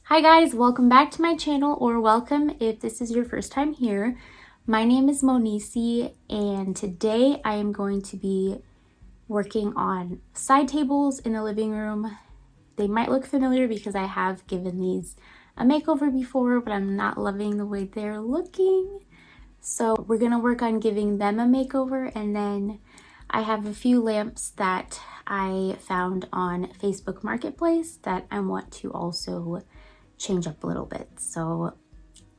Hi guys, welcome back to my channel, or welcome if this is your first time here. My name is Monisi, and today I am going to be working on side tables in the living room. They might look familiar because I have given these a makeover before, but I'm not loving the way they're looking. So we're gonna work on giving them a makeover, and then I have a few lamps that I found on Facebook Marketplace that I want to also change up a little bit. So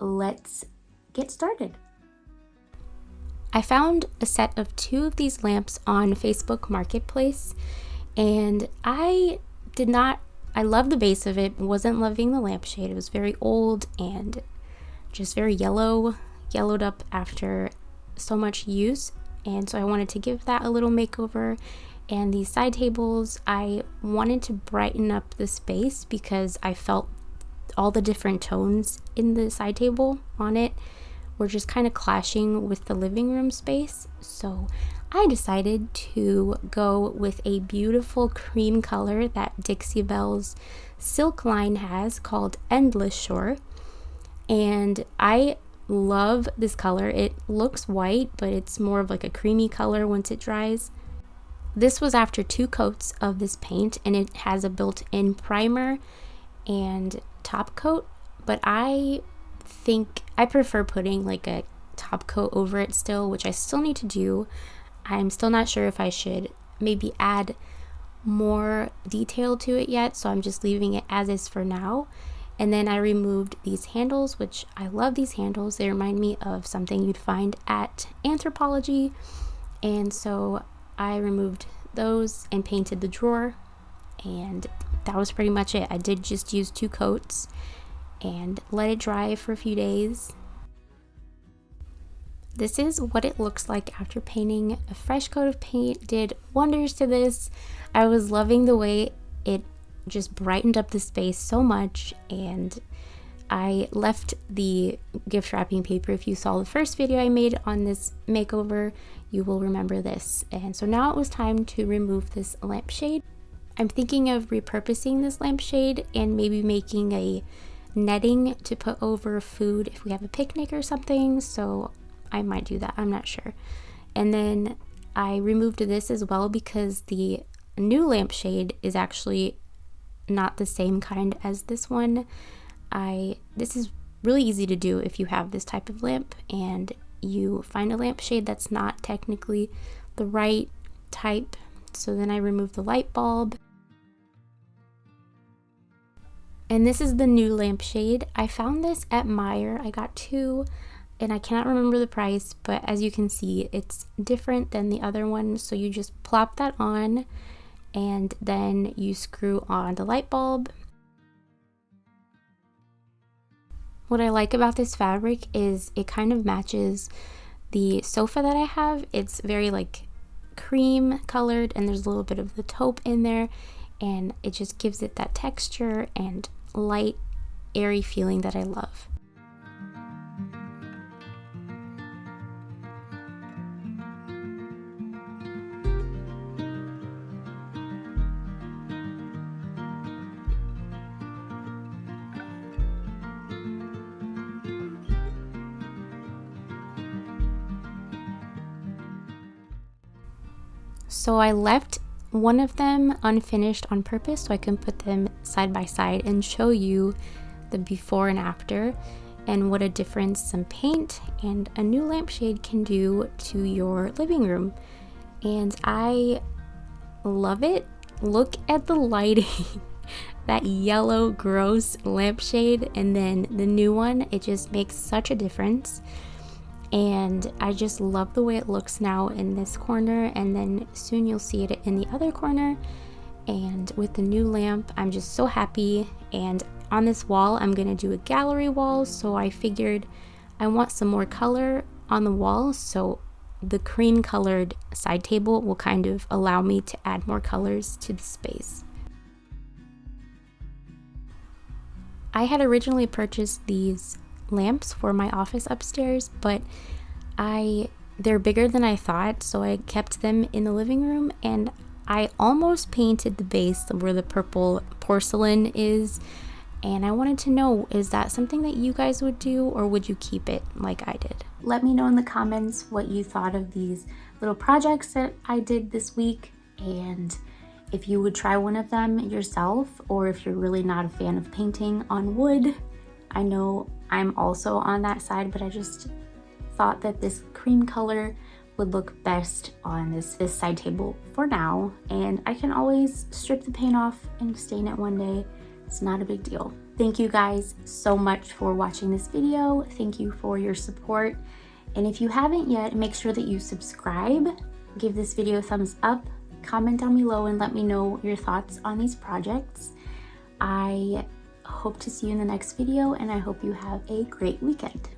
let's get started. I found a set of 2 of these lamps on Facebook Marketplace, and I love the base of it, wasn't loving the lampshade. It was very old and just very yellowed up after so much use, and so I wanted to give that a little makeover. And these side tables, I wanted to brighten up the space because I felt all the different tones in the side table on it were just kind of clashing with the living room space. So I decided to go with a beautiful cream color that Dixie Belle's Silk line has called Endless Shore. And I love this color. It looks white, but it's more of like a creamy color once it dries. This was after 2 coats of this paint, and it has a built-in primer and top coat, but I think I prefer putting like a top coat over it still, which I still need to do. I'm still not sure if I should maybe add more detail to it yet, so I'm just leaving it as is for now. And then I removed these handles, which I love these handles. They remind me of something you'd find at Anthropologie, and so I removed those and painted the drawer, and that was pretty much it. I did just use 2 coats and let it dry for a few days. This is what it looks like after painting. A fresh coat of paint did wonders to this. I was loving the way it just brightened up the space so much, and I left the gift wrapping paper. If you saw the first video I made on this makeover, you will remember this. And so now it was time to remove this lampshade. I'm thinking of repurposing this lampshade and maybe making a netting to put over food if we have a picnic or something, so I might do that, I'm not sure. And then I removed this as well because the new lampshade is actually not the same kind as this one. This is really easy to do if you have this type of lamp and you find a lampshade that's not technically the right type. So then I removed the light bulb. And this is the new lampshade. I found this at Meijer. I got 2 and I cannot remember the price, but as you can see, it's different than the other one. So you just plop that on and then you screw on the light bulb. What I like about this fabric is it kind of matches the sofa that I have. It's very like cream colored, and there's a little bit of the taupe in there, and it just gives it that texture and light, airy feeling that I love. So I left one of them unfinished on purpose so I can put them side by side and show you the before and after and what a difference some paint and a new lampshade can do to your living room. And I love it. Look at the lighting. That yellow gross lampshade and then the new one, it just makes such a difference. And I just love the way it looks now in this corner, and then soon you'll see it in the other corner. And with the new lamp, I'm just so happy. And on this wall, I'm gonna do a gallery wall, so I figured I want some more color on the wall, so the cream colored side table will kind of allow me to add more colors to the space. I had originally purchased these lamps for my office upstairs, but they're bigger than I thought, so I kept them in the living room, and I almost painted the base where the purple porcelain is, And I wanted to know, is that something that you guys would do, or would you keep it like I did? Let me know in the comments what you thought of these little projects that I did this week, and if you would try one of them yourself, or if you're really not a fan of painting on wood. I know I'm also on that side, but I just thought that this cream color would look best on this side table for now, and I can always strip the paint off and stain it one day. It's not a big deal. Thank you guys so much for watching this video. Thank you for your support. And if you haven't yet, make sure that you subscribe, give this video a thumbs up, comment down below and let me know your thoughts on these projects. I hope to see you in the next video, and I hope you have a great weekend.